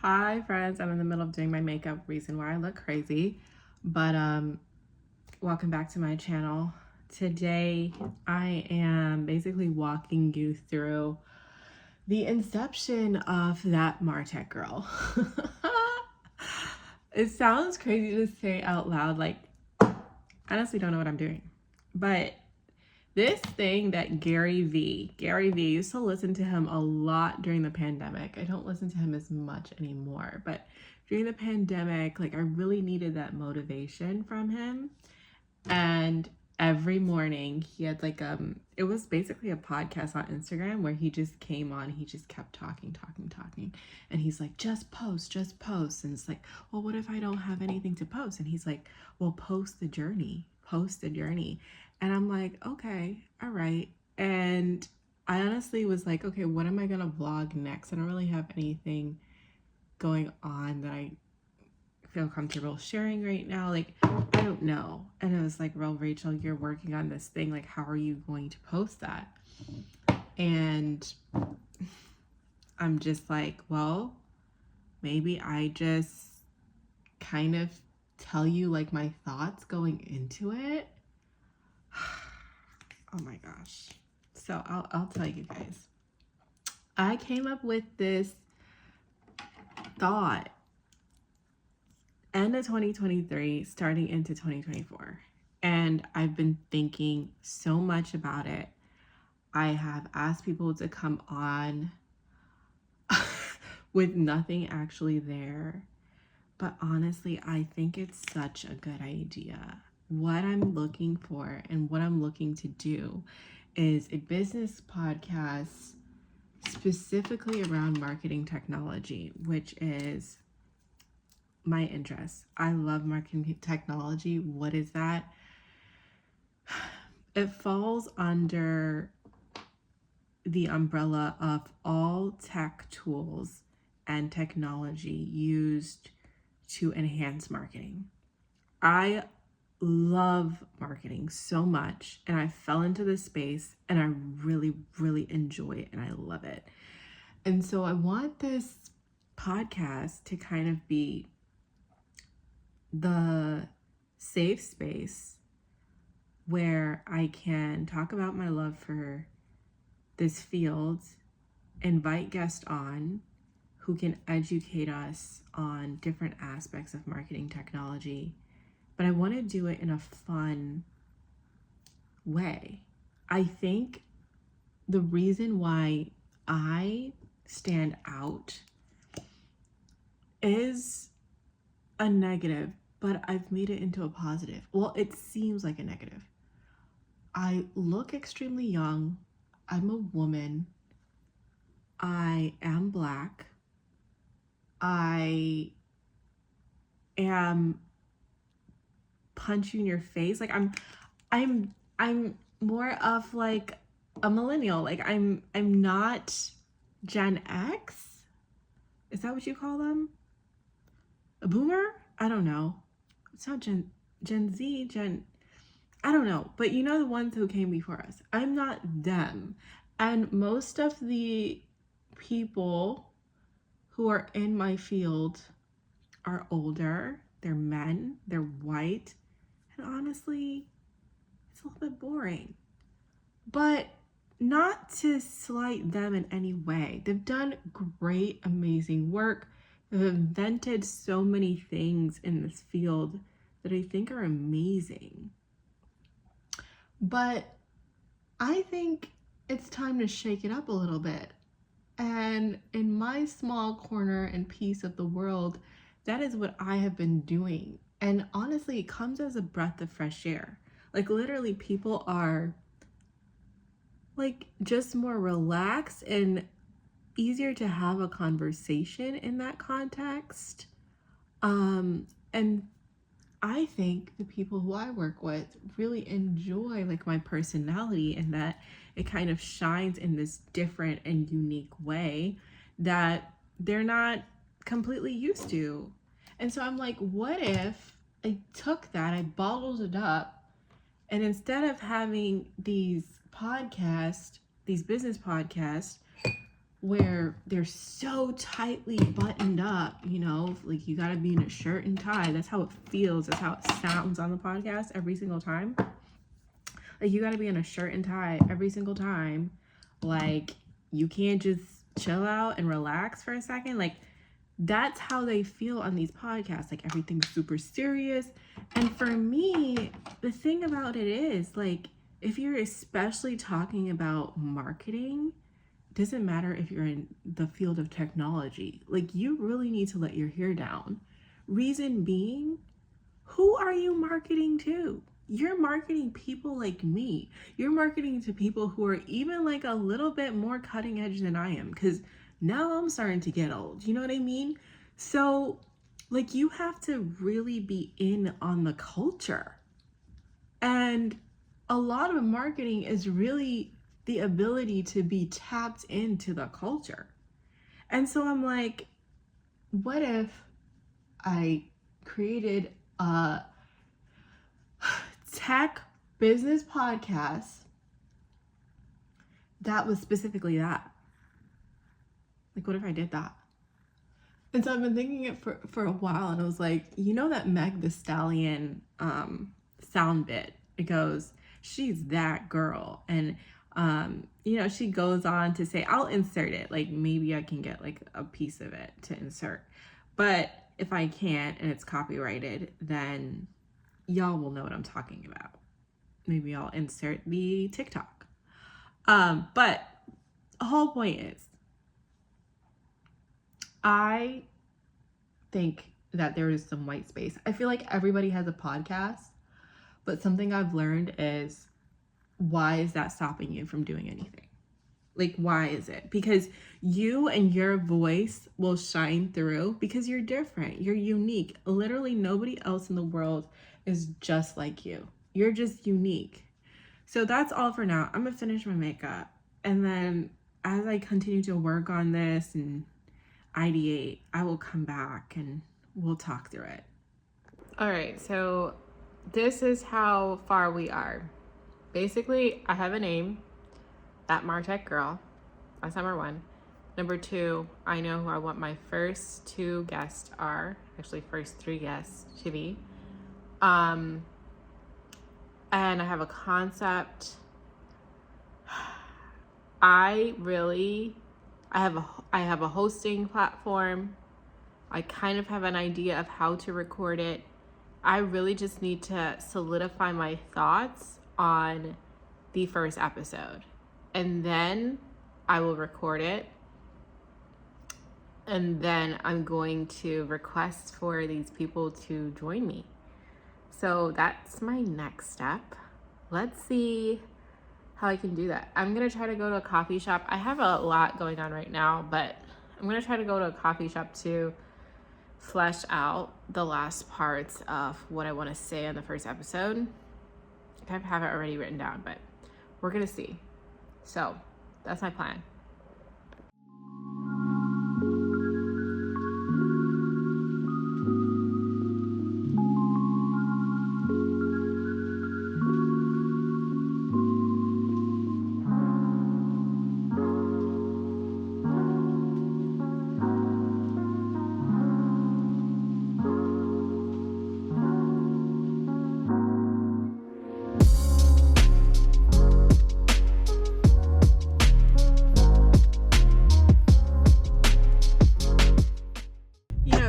Hi friends, I'm in the middle of doing my makeup, reason why I look crazy, but welcome back to my channel. Today I am basically walking you through the inception of that Martech girl. It sounds crazy to say out loud, like I honestly don't know what I'm doing, but this thing that Gary V, used to listen to him a lot during the pandemic. I don't listen to him as much anymore, but during the pandemic, like I really needed that motivation from him. And every morning he had like it was basically a podcast on Instagram where he just came on, he just kept talking. And he's like, just post. And it's like, well, what if I don't have anything to post? And he's like, well, post the journey. And I'm like, okay, all right. And I honestly was like, okay, what am I gonna vlog next? I don't really have anything going on that I feel comfortable sharing right now. Like, I don't know. And it was like, well, Rachel, you're working on this thing. Like, how are you going to post that? And I'm just like, well, maybe I just kind of tell you like my thoughts going into it. Oh my gosh. So I'll tell you guys. I came up with this thought end of 2023, starting into 2024. And I've been thinking so much about it. I have asked people to come on with nothing actually there. But honestly, I think it's such a good idea. What I'm looking for and what I'm looking to do is a business podcast specifically around marketing technology, which is my interest. I love marketing technology. What is that? It falls under the umbrella of all tech tools and technology used to enhance marketing. I love marketing so much, and I fell into this space and I really enjoy it and I love it. And so I want this podcast to kind of be the safe space where I can talk about my love for this field, invite guests on who can educate us on different aspects of marketing technology. But I want to do it in a fun way. I think the reason why I stand out is a negative, but I've made it into a positive. Well, it seems like a negative. I look extremely young. I'm a woman. I am Black. I am punch you in your face. Like I'm more of like a millennial. Like I'm not Gen X. Is that what you call them? A boomer? I don't know. It's not Gen Z, I don't know. But you know the ones who came before us. I'm not them. And most of the people who are in my field are older. They're men. They're white. And honestly, it's a little bit boring. But not to slight them in any way. They've done great, amazing work. They've invented so many things in this field that I think are amazing. But I think it's time to shake it up a little bit. And in my small corner and piece of the world, that is what I have been doing. And honestly, it comes as a breath of fresh air. Like literally people are like just more relaxed and easier to have a conversation in that context. And I think the people who I work with really enjoy like my personality and that it kind of shines in this different and unique way that they're not completely used to. And so I'm like, what if I took that, I bottled it up, and instead of having these business podcasts, where they're so tightly buttoned up, you know, like you gotta be in a shirt and tie. That's how it feels. That's how it sounds on the podcast every single time. Like you gotta be in a shirt and tie every single time. Like you can't just chill out and relax for a second. Like that's how they feel on these podcasts. Like everything's super serious. And for me, the thing about it is, like, if you're especially talking about marketing, doesn't matter if you're in the field of technology, like you really need to let your hair down. Reason being, who are you marketing to? You're marketing people like me. You're marketing to people who are even like a little bit more cutting edge than I am, because now I'm starting to get old. You know what I mean? So like you have to really be in on the culture. And a lot of marketing is really the ability to be tapped into the culture. And so I'm like, what if I created a tech business podcast that was specifically that? Like, what if I did that? And so I've been thinking it for a while, and I was like, you know that Meg Thee Stallion sound bit? It goes, she's that girl. And you know, she goes on to say, I'll insert it. Like maybe I can get like a piece of it to insert. But if I can't and it's copyrighted, then y'all will know what I'm talking about. Maybe I'll insert the TikTok. But the whole point is, I think that there is some white space. I feel like everybody has a podcast, but something I've learned is, why is that stopping you from doing anything? Like, why is it? Because you and your voice will shine through because you're different. You're unique. Literally nobody else in the world is just like you. You're just unique. So that's all for now. I'm gonna finish my makeup. And then as I continue to work on this and ideate, I will come back and we'll talk through it. All right, so this is how far we are. Basically, I have a name, that Martech girl. That's number one. Number two, I know who I want my first two guests are, actually first three guests to be. And I have a concept. I have a hosting platform. I kind of have an idea of how to record it. I really just need to solidify my thoughts on the first episode, and then I will record it, and then I'm going to request for these people to join me. So that's my next step. Let's see how I can do that. I'm gonna try to go to a coffee shop. I have a lot going on right now, but I'm gonna try to go to a coffee shop to flesh out the last parts of what I want to say on the first episode. I kind of have it already written down, but we're gonna see. So that's my plan.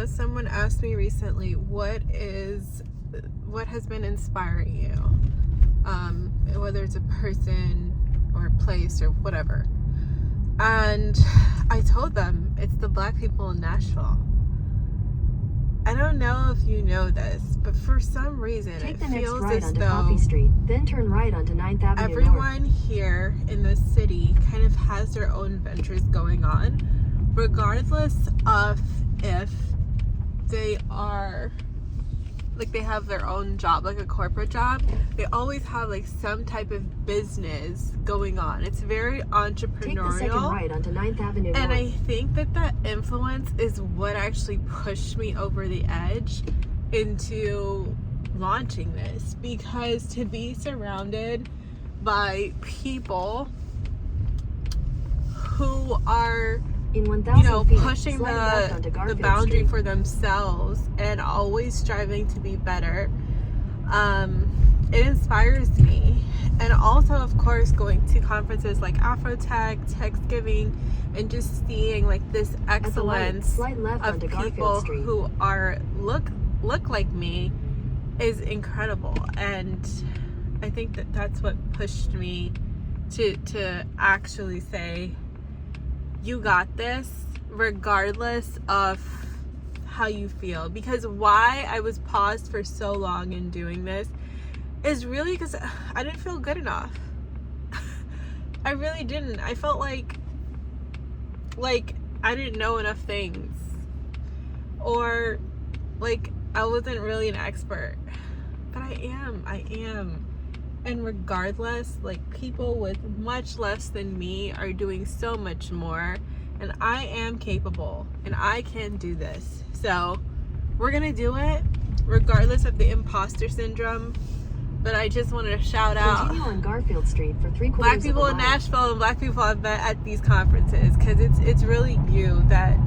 Someone asked me recently, what has been inspiring you, whether it's a person or a place or whatever. And I told them it's the Black people in Nashville. I don't know if you know this, but for some reason it feels as though Coffee Street, then turn right onto 9th Avenue everyone North. Here in the city kind of has their own ventures going on, regardless of if they are like they have their own job, like a corporate job. They always have like some type of business going on. It's very entrepreneurial. Take the second right onto 9th Avenue and North. I think that influence is what actually pushed me over the edge into launching this, because to be surrounded by people who are, In 1,000 you know, feet, pushing slide left onto the Garfield boundary Street. for themselves and always striving to be better. It inspires me. And also, of course, going to conferences like Afrotech, Techsgiving, and just seeing like this excellence slide left of onto people Garfield Street. who are look like me is incredible. And I think that that's what pushed me to actually say, you got this, regardless of how you feel. Because why I was paused for so long in doing this is really because I didn't feel good enough. I really didn't. I felt like I didn't know enough things, or like I wasn't really an expert. But I am. And regardless, like, people with much less than me are doing so much more, and I am capable, and I can do this. So we're gonna do it regardless of the imposter syndrome. But I just wanted to shout out Continue on Garfield Street for 3/4 Black people in Nashville and Black people I've met at these conferences, because it's really you that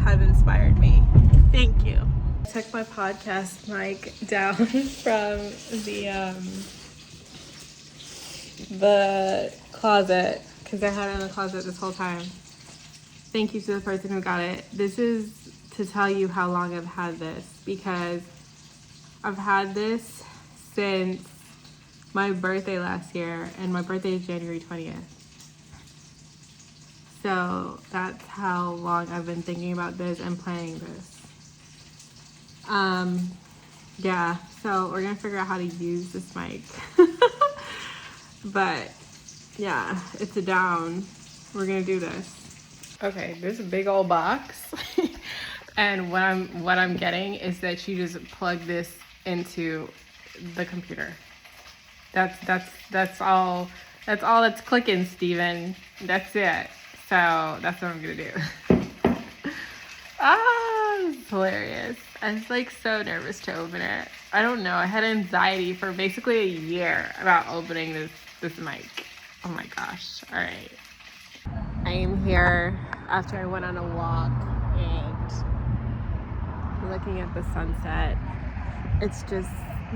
have inspired me. Thank you. I took my podcast mic down from the closet because I had it in the closet this whole time. Thank you to the person who got it. This is to tell you how long I've had this, because I've had this since my birthday last year, and my birthday is January 20th. So that's how long I've been thinking about this and planning this. Yeah, so we're gonna figure out how to use this mic. But yeah, it's a down. We're gonna do this. Okay, there's a big old box. And what I'm getting is that you just plug this into the computer. That's all that's clicking, Steven. That's it. So that's what I'm gonna do. It's hilarious. I was like so nervous to open it. I don't know. I had anxiety for basically a year about opening this mic. Oh my gosh. All right. I am here after I went on a walk and looking at the sunset. It's just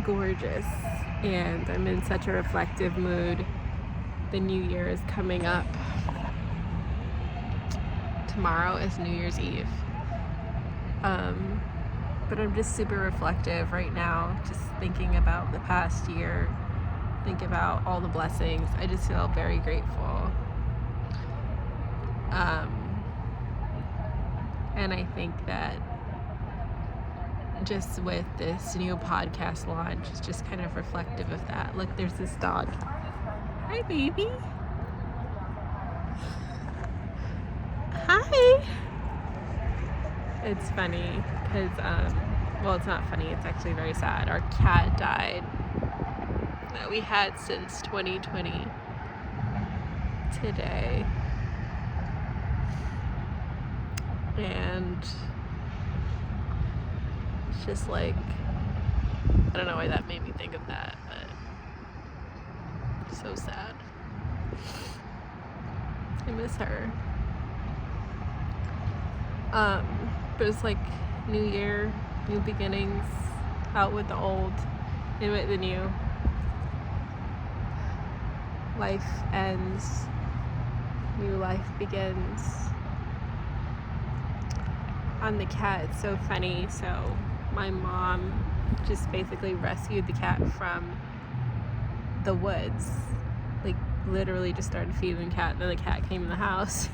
gorgeous, and I'm in such a reflective mood. The new year is coming up. Tomorrow is New Year's Eve. But I'm just super reflective right now, just thinking about the past year, think about all the blessings. I just feel very grateful. And I think that just with this new podcast launch, it's just kind of reflective of that. Look, there's this dog. Hi, baby. Hi. It's funny because, well, it's not funny. It's actually very sad. Our cat died that we had since 2020 today. And it's just like, I don't know why that made me think of that, but so sad. I miss her. But it's like new year, new beginnings, out with the old, in with the new. Life ends, new life begins. On the cat, it's so funny. So my mom just basically rescued the cat from the woods, like literally just started feeding the cat, then the cat came in the house.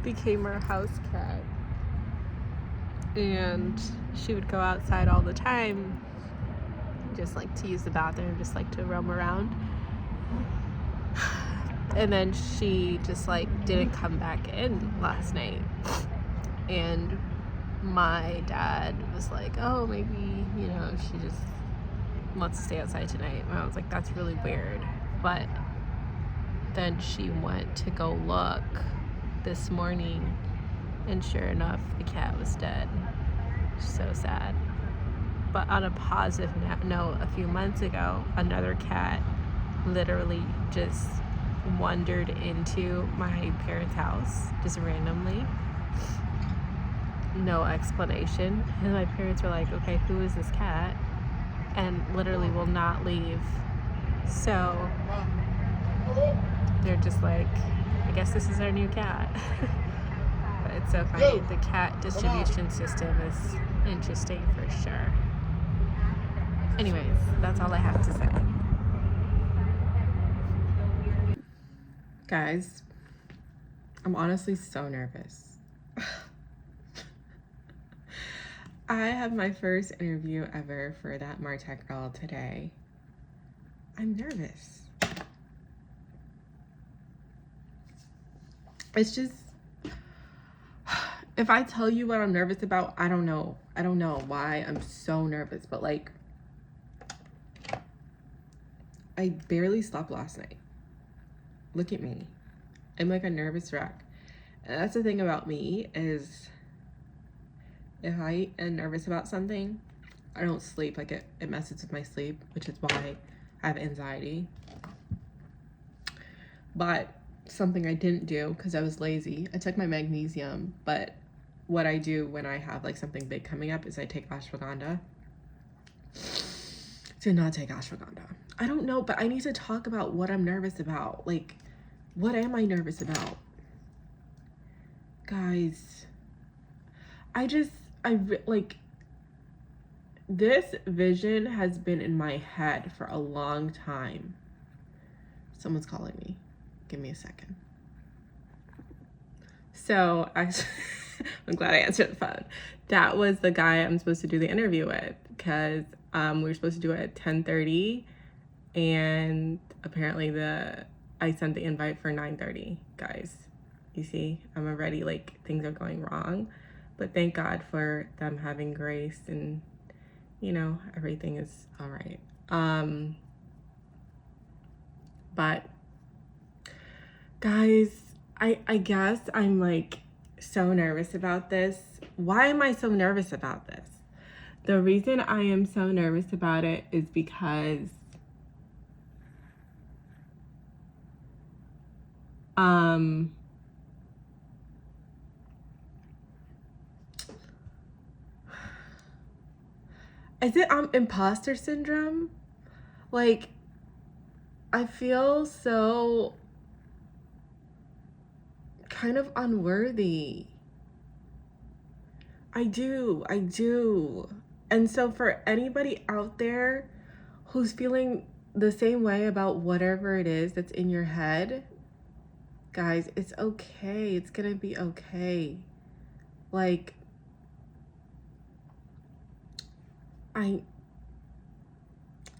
Became our house cat, and she would go outside all the time, just like to use the bathroom, just like to roam around. And then she just like didn't come back in last night, and my dad was like, oh, maybe, you know, she just wants to stay outside tonight. And I was like, that's really weird. But then she went to go look this morning, and sure enough, the cat was dead. So sad. But on a positive note, a few months ago, another cat literally just wandered into my parents' house just randomly. No explanation. And my parents were like, okay, who is this cat? And literally will not leave. So they're just like, I guess this is our new cat. But it's so funny. The cat distribution system is interesting for sure. Anyways, that's all I have to say. Guys, I'm honestly so nervous. I have my first interview ever for that Martech girl today. I'm nervous. It's just, if I tell you what I'm nervous about, I don't know. I don't know why I'm so nervous, but like, I barely slept last night. Look at me. I'm like a nervous wreck. And that's the thing about me is if I am nervous about something, I don't sleep. Like it messes with my sleep, which is why I have anxiety. But something I didn't do because I was lazy. I took my magnesium, but what I do when I have like something big coming up is I take ashwagandha. Do not take ashwagandha. I don't know, but I need to talk about what I'm nervous about. Like, what am I nervous about? Guys, like, this vision has been in my head for a long time. Someone's calling me. Give me a second. So, actually, I'm glad I answered the phone. That was the guy I'm supposed to do the interview with because we were supposed to do it at 10:30, and apparently I sent the invite for 9:30. Guys, you see, I'm already like things are going wrong, but thank God for them having grace and you know everything is all right. But guys, I guess I'm like so nervous about this. Why am I so nervous about this? The reason I am so nervous about it is because is it imposter syndrome? Like, I feel so kind of unworthy. I do. And so for anybody out there who's feeling the same way about whatever it is that's in your head, guys, it's okay. It's gonna be okay. Like,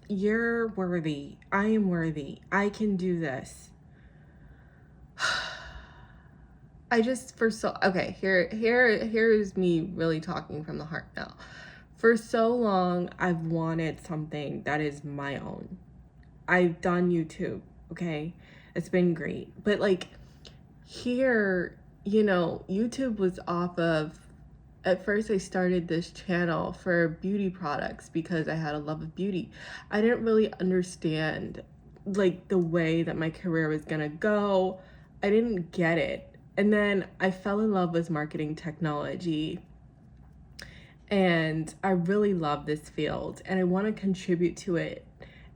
you're worthy. I am worthy. I can do this. Here's me really talking from the heart now. For so long, I've wanted something that is my own. I've done YouTube, okay? It's been great. But like here, you know, YouTube was off of, at first I started this channel for beauty products because I had a love of beauty. I didn't really understand like the way that my career was gonna go. I didn't get it. And then I fell in love with marketing technology. And I really love this field and I want to contribute to it.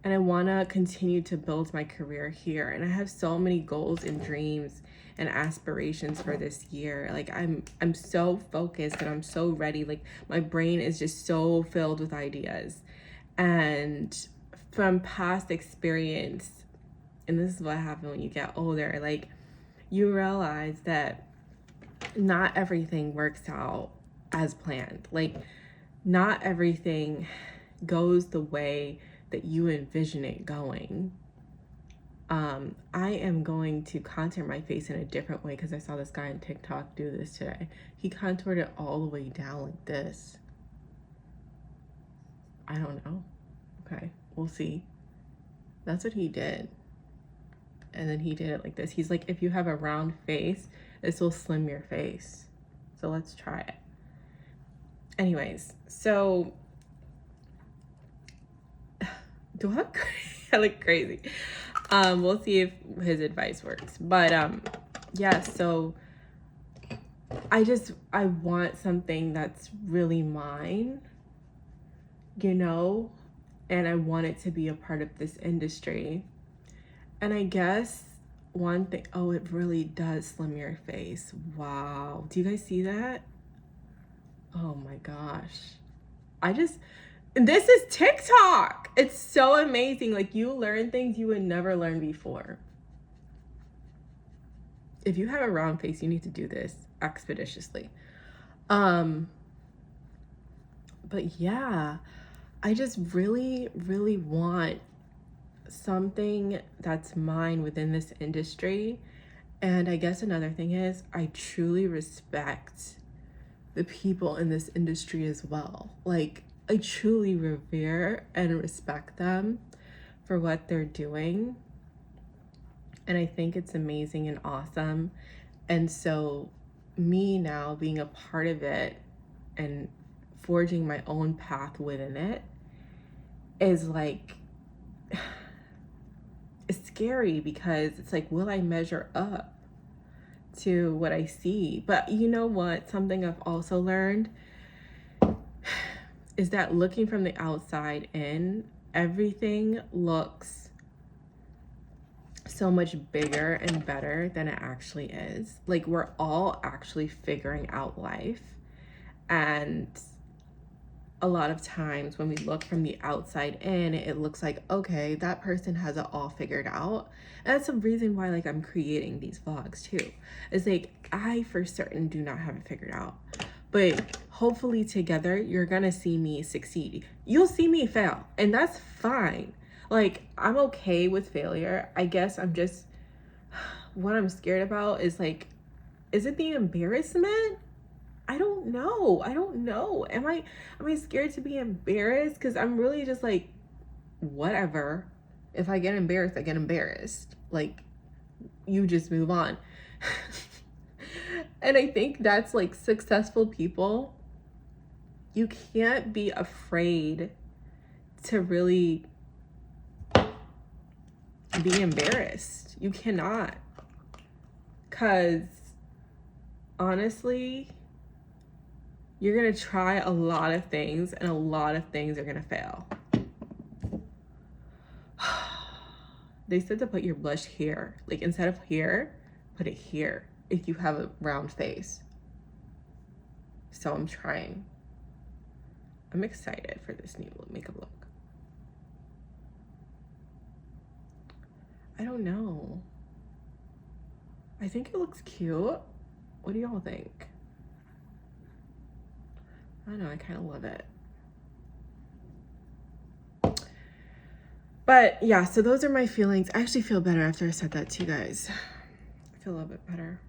And I want to continue to build my career here. And I have so many goals and dreams and aspirations for this year. Like I'm so focused and I'm so ready. Like my brain is just so filled with ideas. And from past experience, and this is what happens when you get older, like you realize that not everything works out as planned. Like not everything goes the way that you envision it going. I am going to contour my face in a different way because I saw this guy on TikTok do this today. He contoured it all the way down like this. I don't know. Okay, we'll see. That's what he did. And then he did it like this. He's like, if you have a round face, this will slim your face. So let's try it. Anyways, so do I look crazy? I look crazy. We'll see if his advice works. But yeah, so I want something that's really mine, you know, and I want it to be a part of this industry. And I guess one thing, oh, it really does slim your face. Wow. Do you guys see that? Oh my gosh. This is TikTok. It's so amazing. Like, you learn things you would never learn before. If you have a round face, you need to do this expeditiously. But yeah, I just really, really want something that's mine within this industry. And I guess another thing is, I truly respect the people in this industry as well. Like, I truly revere and respect them for what they're doing. And I think it's amazing and awesome. And so me now being a part of it and forging my own path within it is like, it's scary, because it's like, will I measure up to what I see? But you know what? Something I've also learned is that looking from the outside in, everything looks so much bigger and better than it actually is. Like, we're all actually figuring out life. And a lot of times when we look from the outside in, it looks like, okay, that person has it all figured out. And that's the reason why, like, I'm creating these vlogs too. It's like, I for certain do not have it figured out. But hopefully together, you're gonna see me succeed. You'll see me fail, and that's fine. Like, I'm okay with failure. I guess I'm just, what I'm scared about is, like, is it the embarrassment? I don't know. Am I scared to be embarrassed? Because I'm really just like, whatever. If I get embarrassed, I get embarrassed. Like, you just move on. And I think that's, like, successful people, you can't be afraid to really be embarrassed. You cannot. Because honestly, you're going to try a lot of things, and a lot of things are going to fail. They said to put your blush here. Like, instead of here, put it here if you have a round face. So I'm trying. I'm excited for this new makeup look. I don't know. I think it looks cute. What do y'all think? I don't know, I kind of love it. But yeah, so those are my feelings. I actually feel better after I said that to you guys. I feel a little bit better.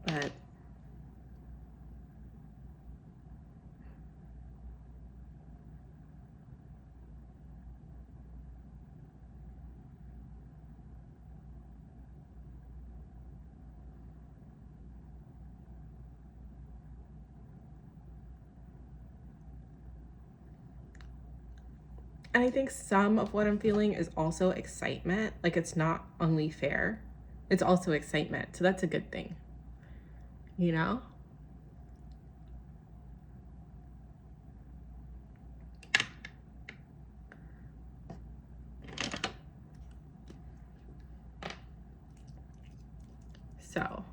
But and I think some of what I'm feeling is also excitement. Like, it's not only fair, it's also excitement. So that's a good thing, you know? So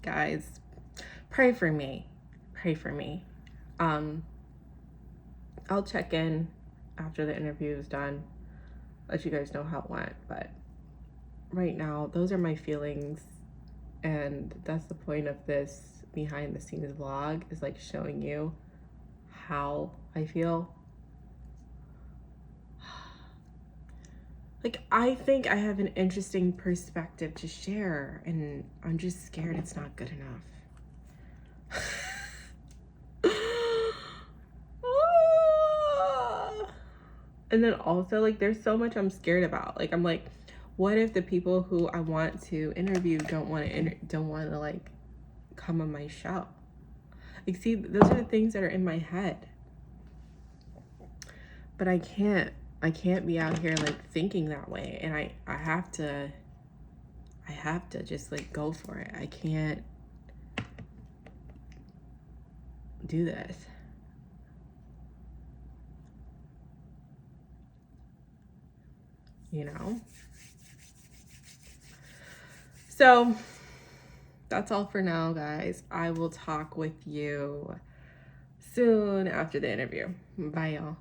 guys, pray for me. I'll check in after the interview is done, let you guys know how it went. But right now, those are my feelings, and that's the point of this behind the scenes vlog, is like showing you how I feel. Like, I think I have an interesting perspective to share, and I'm just scared it's not good enough. And then also, like, there's so much I'm scared about. Like, I'm like, what if the people who I want to interview don't want to like come on my show? Like, see, those are the things that are in my head. But I can't be out here like thinking that way. And I have to just like go for it. I can't do this. You know? So that's all for now, guys. I will talk with you soon after the interview. Bye, y'all.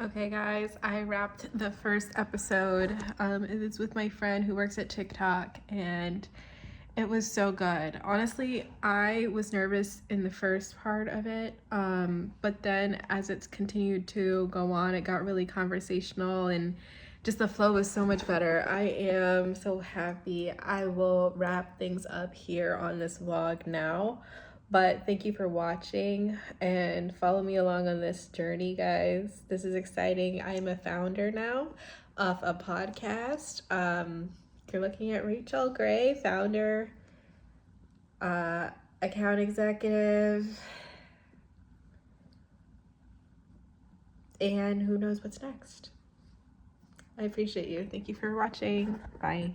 Okay, guys, I wrapped the first episode. It was with my friend who works at TikTok, and it was so good. Honestly, I was nervous in the first part of it, but then as it's continued to go on, it got really conversational and just the flow was so much better. I am so happy. I will wrap things up here on this vlog now, but thank you for watching and follow me along on this journey, guys. This is exciting. I am a founder now of a podcast. You're looking at Rachel Gray, founder, account executive, and who knows what's next. I appreciate you. Thank you for watching. Bye.